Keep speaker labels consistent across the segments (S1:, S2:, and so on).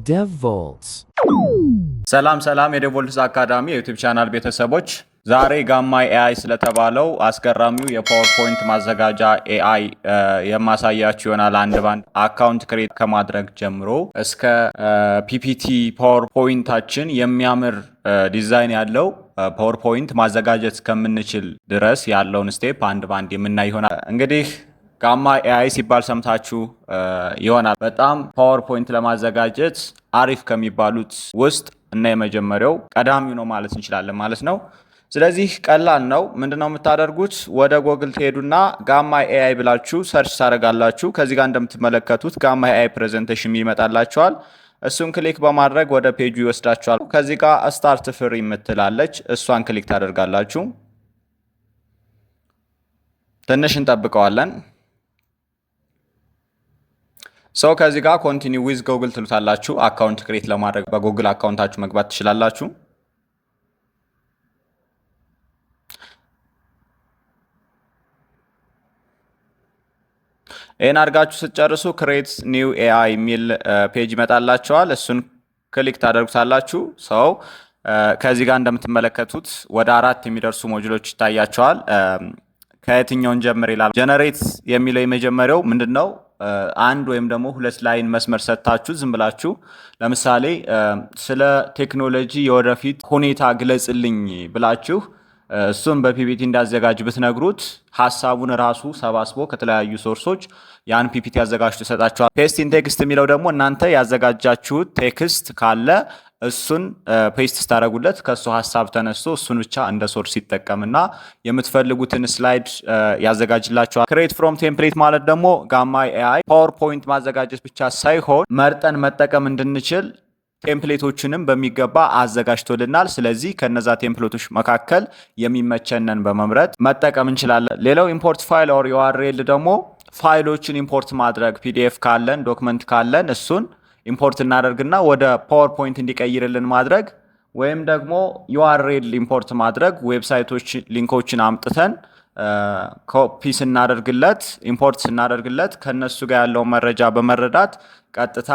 S1: DevVolts
S2: ሰላም የዴቮልትስ አካዳሚ የዩቲዩብ ቻናል ቤተሰቦች ዛሬ ጋማ ኤአይ ስለተባለው አስገራሚው የፓወርፖይንት ማዘጋጃ ኤአይ የማሳያችሁ ይሆናል። አንድ ባንድ አካውንት ክሬት ከማድረግ ጀምሮ እስከ ፒፒቲ ፓወርፖይንታችን የሚያምር ዲዛይን ያለው ፓወርፖይንት ማዘጋጀት እስከምንችል ድረስ ያለውን ስቴፕ አንድ ባንድ የምናይ ይሆናል። እንግዲህ ጋማ ኤአይ ሲባል ሰምታችሁ ይሆናል። በጣም ፓወርፖይንት ለማዘጋጀት አሪፍ ከሚባሉት ውስጥ እና የመጀመሪያው ቀዳሚው ነው ማለት እንችላለን ማለት ነው። ስለዚህ ቀላል ነው። ምንድነው የምታደርጉት? ወደ ጎግል ትሄዱና ጋማ ኤአይ ብላችሁ ሰርች ታደርጋላችሁ። ከዚህ ጋር እንደምትመለከቱት ጋማ ኤአይ ፕሬዘንቴሽን ይመጣላችኋል። እሱን ክሊክ በማድረግ ወደ ፔጁ ይወስዳችኋል። ከዚህ ጋር ስታርት ፍሪ የምትላለች እሷን ክሊክ ታደርጋላችሁ። ትንሽ እንጠብቀዋለን። ሰው ከዚህ ጋር ኮንቲኒው ዊዝ ጉግል ትሉታላችሁ። አካውንት ክሬት ለማድረግ በጉግል አካውንታችሁ መግባት ትችላላችሁ። ይህን አድርጋችሁ ስትጨርሱ ክሬት ኒው ኤአይ የሚል ፔጅ ይመጣላችኋል። እሱን ክሊክ ታደርጉታላችሁ። ሰው ከዚህ ጋር እንደምትመለከቱት ወደ 4 የሚደርሱ ሞጁሎች ይታያቸዋል። ከየትኛውን ጀምር ይላል። ጀነሬት የሚለው የመጀመሪያው ምንድነው? አንድ ወይም ደግሞ 2 ላይን መስመር ሰጥታችሁ ዝም ብላችሁ ለምሳሌ ስለ ቴክኖሎጂ የወደፊት ሁኔታ ግለጽልኝ ብላችሁ እሱን በፒፒቲ እንዳዘጋጅ ብትነግሩት ሐሳቡን ራሱ ሰባስቦ ከተለያዩ ሶርሶች ያን ፒፒቲ አዘጋጅቶ ይሰጣችኋል። ፔስት ኢን ቴክስት የሚለው ደግሞ እናንተ ያዘጋጃችሁት ቴክስት ካለ እሱን ፔስት ስታደርጉለት ከሱ ሐሳብ ተነስቶ እሱን ብቻ እንደ ሶርስ ይጠቀምና የምትፈልጉትን ስላይድ ያዘጋጅላችኋል። ክሬት ፍሮም ቴምፕሌት ማለት ደግሞ ጋማ ኤአይ ፓወርፖይንት ማዘጋጀት ብቻ ሳይሆን መርጠን መጠቀም እንድንችል ቴምፕሌቶችንም በሚገባ አዘጋጅቶልናል። ስለዚህ ከነዛ ቴምፕሌቶች መካከል የሚመቸነን በመምረጥ መጠቀም እንችላለን። ሌላው ኢምፖርት ፋይል ኦር ዩአርኤል ደግሞ ፋይሎችን ኢምፖርት ማድረግ ፒዲኤፍ ካለን ዶክመንት ካለን እሱን ኢምፖርት እናደርግና ወደ ፓወርፖይንት እንዲቀይርልን ማድረግ ወይም ደግሞ ዩአርኤል ኢምፖርት ማድረግ ዌብሳይቶች ሊንኮችን አምጥተን ኮፒ ስናደርግለት ኢምፖርት ስናደርግለት ከነሱ ጋር ያለው መረጃ በመረዳት ቀጥታ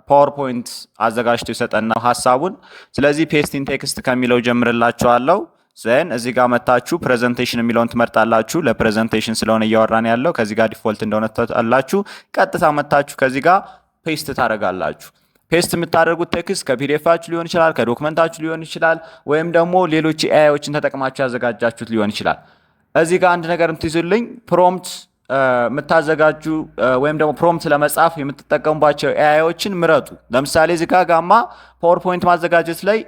S2: ፓወርፖይንት አዘጋጅቶ ይሰጠና ሐሳቡን። ስለዚህ ፔስት ኢን ቴክስት ከሚለው ጀምርላችኋለሁ። ዘን እዚህ ጋር መታችሁ ፕሬዘንቴሽን የሚለውን ትመርጣላችሁ። ለፕሬዘንቴሽን ስለሆነ እያወራን ያለው ከዚህ ጋር ዲፎልት እንደሆነ ታላችሁ። ቀጥታ መታችሁ ከዚህ ጋር ፔስት ታደርጋላችሁ። ፔስት የምታደርጉት ቴክስት ከፒዲኤፋችሁ ሊሆን ይችላል፣ ከዶክመንታችሁ ሊሆን ይችላል፣ ወይም ደግሞ ሌሎች ኤአይዎችን ተጠቅማችሁ ያዘጋጃችሁት ሊሆን ይችላል። እዚህ ጋር አንድ ነገር እንትይዙልኝ። ፕሮምፕት የምታዘጋጁ ወይም ደግሞ ፕሮምፕት ለመጻፍ የምትጠቀሙባቸው ኤአይዎችን ምረጡ። ለምሳሌ እዚህ ጋር ጋማ ፓወርፖይንት ማዘጋጀት ላይ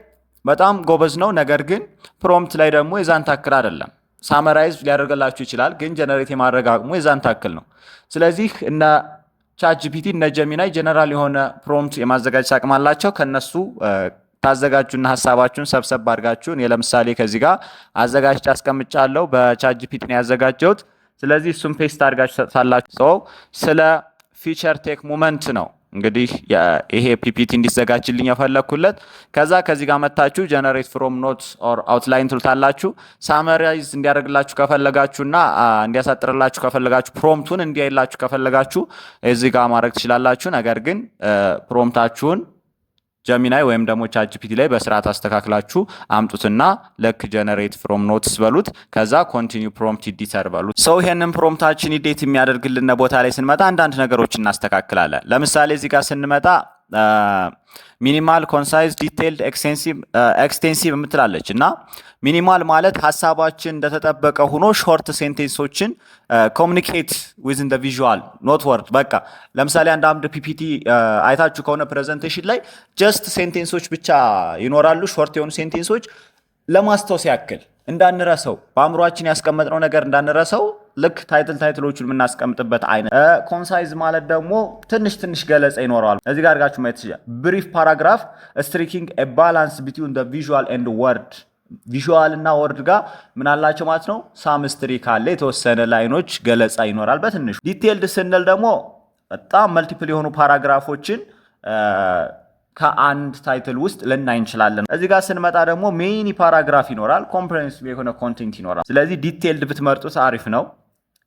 S2: በጣም ጎበዝ ነው። ነገር ግን ፕሮምፕት ላይ ደግሞ የዛን ታክል አይደለም። ሳመራይዝ ሊያደርግላችሁ ይችላል፣ ግን ጀነሬት የማድረግ አቅሙ የዛን ታክል ነው። ስለዚህ እነ ቻትጂፒቲ እነ ጀሚናይ ጀነራል የሆነ ፕሮምፕት የማዘጋጀት አቅም አላቸው። ከነሱ ታዘጋጁና ሐሳባችሁን ሰብሰብ አድርጋችሁ ለምሳሌ ከዚህ ጋር አዘጋጅቼ አስቀምጫለሁ። በቻትጂፒቲ ነው ያዘጋጀሁት። ስለዚህ እሱን ፔስት አድርጋችሁ ሰጥታላችሁ። ስለ ፊቸር ቴክ ሞመንት ነው እንግዲህ ይሄ ፒፒቲ እንዲዘጋጅልኝ የፈለኩለት። ከዚህ ጋር መታችሁ ጀነሬት ፍሮም ኖት ኦር አውትላይን ትሉታላችሁ። ሳመራይዝ እንዲያደርግላችሁ ከፈለጋችሁና እንዲያሳጥርላችሁ ከፈለጋችሁ ፕሮምፕቱን እንዲያይላችሁ ከፈለጋችሁ እዚህ ጋር ማድረግ ትችላላችሁ። ነገር ግን ፕሮምፕታችሁን ጀሚናይ ወይም ደግሞ ቻትጂፒቲ ላይ በስርዓት አስተካክላችሁ አምጡትና ለክ ጀነሬት ፍሮም ኖትስ በሉት። ከዛ ኮንቲኒው ፕሮምፕት ኤዲተር በሉት። ሰው ይሄንን ፕሮምፕታችን ኢዴት የሚያደርግልን ቦታ ላይ ስንመጣ አንዳንድ ነገሮች እናስተካክላለን። ለምሳሌ እዚህ ጋር ስንመጣ ሚኒማል፣ ኮንሳይዝ፣ ዲቴይልድ፣ ኤክስቴንሲቭ የምትላለች እና ሚኒማል ማለት ሐሳባችን እንደተጠበቀ ሆኖ ሾርት ሴንቴንሶችን ኮሙኒኬት ዊዝን ዘ ቪዥዋል ኖት ወርድ። በቃ ለምሳሌ አንድ ፒፒቲ አይታችሁ ከሆነ ፕሬዘንቴሽን ላይ ጀስት ሴንቴንሶች ብቻ ይኖራሉ። ሾርት የሆኑ ሴንቴንሶች ለማስታወስ ያክል እንዳንረሰው በአእምሯችን ያስቀመጥነው ነገር እንዳንረሰው ልክ ታይትሎቹን የምናስቀምጥበት አይነት። ኮንሳይዝ ማለት ደግሞ ትንሽ ገለጻ ይኖረዋል። እዚህ ጋር አድርጋችሁ ማየት ይችላል። ብሪፍ ፓራግራፍ ስትሪኪንግ ኤ ባላንስ ቢትዊን ዘ ቪዥዋል ኤንድ ወርድ። ቪዥዋል እና ወርድ ጋር ምን አላቸው ማለት ነው? ሳምስትሪ ካለ የተወሰነ ላይኖች ገለጻ ይኖራል በትንሹ። ዲቴይልድ ስንል ደግሞ በጣም መልቲፕል የሆኑ ፓራግራፎችን ከአንድ ታይትል ውስጥ ልናይ እንችላለን። እዚህ ጋር ስንመጣ ደግሞ ሜኒ ፓራግራፍ ይኖራል፣ ኮምፕሬሄንሲቭ የሆነ ኮንቴንት ይኖራል። ስለዚህ ዲቴይልድ ብትመርጡት አሪፍ ነው፣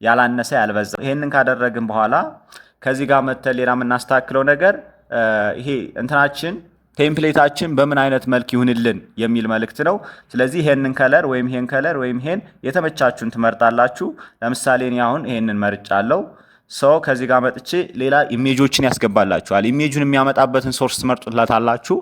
S2: ያላነሰ ያልበዛ። ይሄንን ካደረግን በኋላ ከዚህ ጋር መተን ሌላ የምናስተካክለው ነገር ይሄ እንትናችን ቴምፕሌታችን በምን አይነት መልክ ይሁንልን የሚል መልእክት ነው። ስለዚህ ይሄንን ከለር ወይም ይሄን ከለር ወይም ይሄን የተመቻችሁን ትመርጣላችሁ። ለምሳሌ እኔ አሁን ይሄንን መርጫለሁ። ሰው ከዚህ ጋር መጥቼ ሌላ ኢሜጆችን ያስገባላችኋል። ኢሜጁን የሚያመጣበትን ሶርስ ትመርጡላታላችሁ።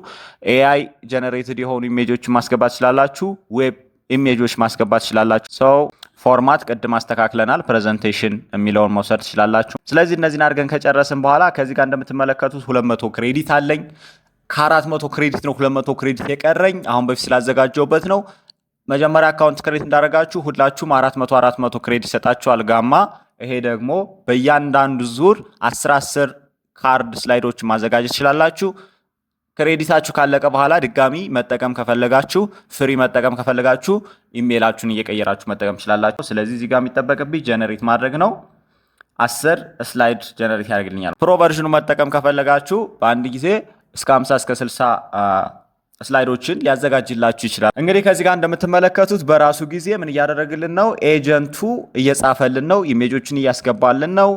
S2: ኤአይ ጀነሬትድ የሆኑ ኢሜጆችን ማስገባት ትችላላችሁ። ዌብ ኢሜጆች ማስገባት ትችላላችሁ። ሰው ፎርማት ቅድም አስተካክለናል። ፕሬዘንቴሽን የሚለውን መውሰድ ትችላላችሁ። ስለዚህ እነዚህን አድርገን ከጨረስን በኋላ ከዚህ ጋር እንደምትመለከቱት 200 ክሬዲት አለኝ። ከ400 ክሬዲት ነው 200 ክሬዲት የቀረኝ። አሁን በፊት ስላዘጋጀውበት ነው። መጀመሪያ አካውንት ክሬዲት እንዳደረጋችሁ ሁላችሁም 400 ክሬዲት ይሰጣችኋል ጋማ። ይሄ ደግሞ በእያንዳንዱ ዙር 10 ካርድ ስላይዶችን ማዘጋጀት ትችላላችሁ። ክሬዲታችሁ ካለቀ በኋላ ድጋሚ መጠቀም ከፈለጋችሁ ፍሪ መጠቀም ከፈለጋችሁ ኢሜይላችሁን እየቀየራችሁ መጠቀም ትችላላችሁ። ስለዚህ እዚህ ጋር የሚጠበቅብኝ ጀነሬት ማድረግ ነው። 10 ስላይድ ጀነሬት ያደርግልኛል። ፕሮ ቨርዥኑ መጠቀም ከፈለጋችሁ በአንድ ጊዜ እስከ 50 እስከ 60 ስላይዶችን ሊያዘጋጅላችሁ ይችላል። እንግዲህ ከዚህ ጋር እንደምትመለከቱት በራሱ ጊዜ ምን እያደረግልን ነው? ኤጀንቱ እየጻፈልን ነው፣ ኢሜጆችን እያስገባልን ነው፣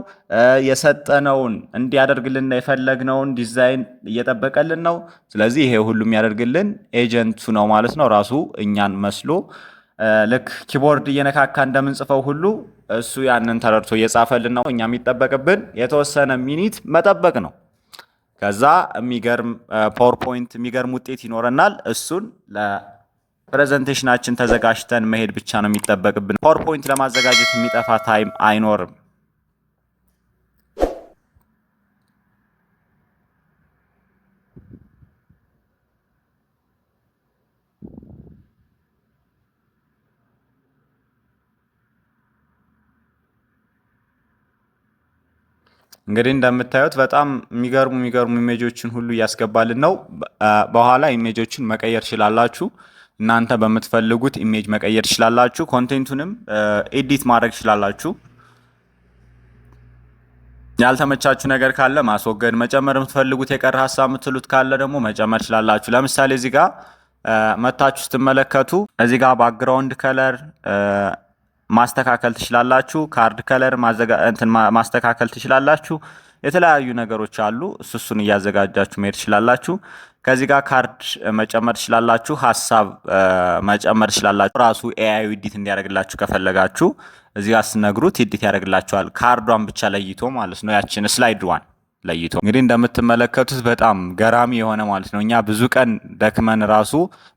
S2: የሰጠነውን እንዲያደርግልን የፈለግነውን ዲዛይን እየጠበቀልን ነው። ስለዚህ ይሄ ሁሉ የሚያደርግልን ኤጀንቱ ነው ማለት ነው። ራሱ እኛን መስሎ ልክ ኪቦርድ እየነካካ እንደምንጽፈው ሁሉ እሱ ያንን ተረድቶ እየጻፈልን ነው። እኛ የሚጠበቅብን የተወሰነ ሚኒት መጠበቅ ነው። ከዛ የሚገርም ፓወርፖይንት የሚገርም ውጤት ይኖረናል። እሱን ለፕሬዘንቴሽናችን ተዘጋጅተን መሄድ ብቻ ነው የሚጠበቅብን። ፓወርፖይንት ለማዘጋጀት የሚጠፋ ታይም አይኖርም። እንግዲህ እንደምታዩት በጣም የሚገርሙ ኢሜጆችን ሁሉ እያስገባልን ነው። በኋላ ኢሜጆችን መቀየር ትችላላችሁ። እናንተ በምትፈልጉት ኢሜጅ መቀየር ትችላላችሁ። ኮንቴንቱንም ኤዲት ማድረግ ትችላላችሁ። ያልተመቻችሁ ነገር ካለ ማስወገድ፣ መጨመር የምትፈልጉት የቀረ ሀሳብ የምትሉት ካለ ደግሞ መጨመር ትችላላችሁ። ለምሳሌ እዚህ ጋር መታችሁ ስትመለከቱ እዚህ ጋር ባክግራውንድ ከለር ማስተካከል ትችላላችሁ። ካርድ ከለር ማስተካከል ትችላላችሁ። የተለያዩ ነገሮች አሉ። እሱን እያዘጋጃችሁ መሄድ ትችላላችሁ። ከዚህ ጋር ካርድ መጨመር ትችላላችሁ። ሀሳብ መጨመር ትችላላችሁ። ራሱ ኤአይ ኤዲት እንዲያደርግላችሁ ከፈለጋችሁ እዚህ ጋር ስነግሩት ኤዲት ያደርግላችኋል። ካርዷን ብቻ ለይቶ ማለት ነው፣ ያችን ስላይድዋን ለይቶ። እንግዲህ እንደምትመለከቱት በጣም ገራሚ የሆነ ማለት ነው። እኛ ብዙ ቀን ደክመን ራሱ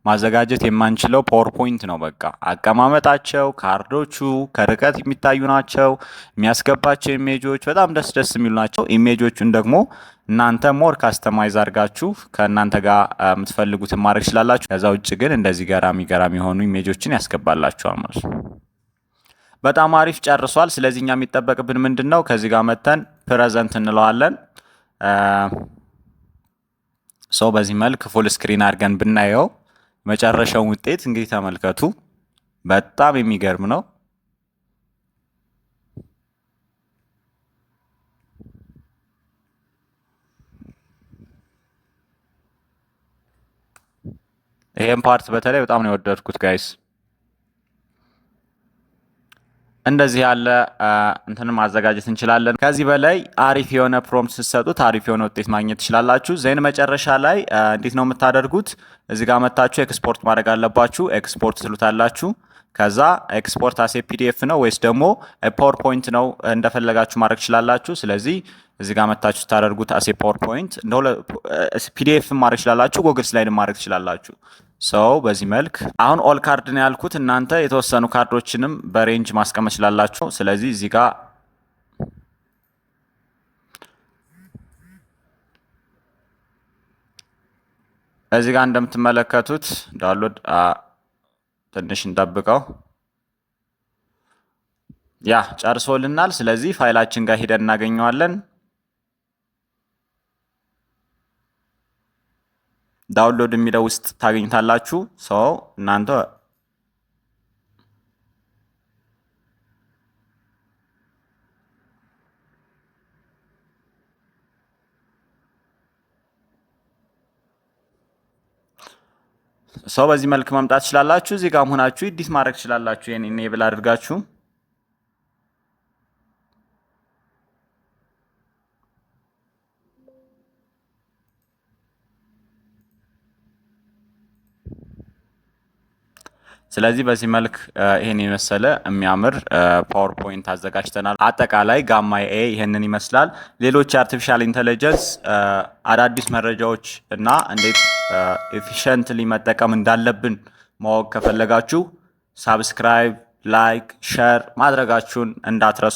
S2: ማዘጋጀት የማንችለው ፓወርፖይንት ነው። በቃ አቀማመጣቸው፣ ካርዶቹ ከርቀት የሚታዩ ናቸው። የሚያስገባቸው ኢሜጆች በጣም ደስ የሚሉ ናቸው። ኢሜጆቹን ደግሞ እናንተ ሞር ካስተማይዝ አድርጋችሁ ከእናንተ ጋር የምትፈልጉትን ማድረግ ትችላላችሁ። ከዛ ውጭ ግን እንደዚህ ገራሚ የሆኑ ኢሜጆችን ያስገባላችኋል ማለት ነው። በጣም አሪፍ ጨርሷል። ስለዚህ እኛ የሚጠበቅብን ምንድን ነው? ከዚህ ጋር መተን ፕሬዘንት እንለዋለን። ሰው በዚህ መልክ ፉል ስክሪን አድርገን ብናየው መጨረሻውን ውጤት እንግዲህ ተመልከቱ። በጣም የሚገርም ነው። ይሄን ፓርት በተለይ በጣም ነው የወደድኩት ጋይስ። እንደዚህ ያለ እንትን ማዘጋጀት እንችላለን። ከዚህ በላይ አሪፍ የሆነ ፕሮምፕት ስትሰጡት አሪፍ የሆነ ውጤት ማግኘት ትችላላችሁ። ዜን መጨረሻ ላይ እንዴት ነው የምታደርጉት? እዚህ ጋር መታችሁ ኤክስፖርት ማድረግ አለባችሁ። ኤክስፖርት ትሉታላችሁ። ከዛ ኤክስፖርት አሴ ፒዲኤፍ ነው ወይስ ደግሞ ፓወርፖይንት ነው እንደፈለጋችሁ ማድረግ ትችላላችሁ። ስለዚህ እዚህ ጋር መታችሁ ስታደርጉት አሴ ፓወርፖይንት ፒዲኤፍ ማድረግ ትችላላችሁ። ጎግል ስላይድ ማድረግ ትችላላችሁ። ሰው በዚህ መልክ አሁን ኦል ካርድ ነው ያልኩት። እናንተ የተወሰኑ ካርዶችንም በሬንጅ ማስቀመጥ ትችላላችሁ። ስለዚህ እዚህ ጋር እንደምትመለከቱት ዳውንሎድ ትንሽ እንጠብቀው። ያ ጨርሶልናል። ስለዚህ ፋይላችን ጋር ሄደን እናገኘዋለን። ዳውንሎድ የሚለው ውስጥ ታገኝታላችሁ። ሰው እናንተ በዚህ መልክ መምጣት ትችላላችሁ። እዚህ ጋር ሆናችሁ ኤዲት ማድረግ ትችላላችሁ። ይሄን ኢኔብል አድርጋችሁ ስለዚህ በዚህ መልክ ይሄን የመሰለ የሚያምር ፓወርፖይንት አዘጋጅተናል። አጠቃላይ ጋማ ኤ ይሄንን ይመስላል። ሌሎች የአርቲፊሻል ኢንተለጀንስ አዳዲስ መረጃዎች እና እንዴት ኤፊሽንትሊ መጠቀም እንዳለብን ማወቅ ከፈለጋችሁ ሳብስክራይብ፣ ላይክ፣ ሸር ማድረጋችሁን እንዳትረሱ።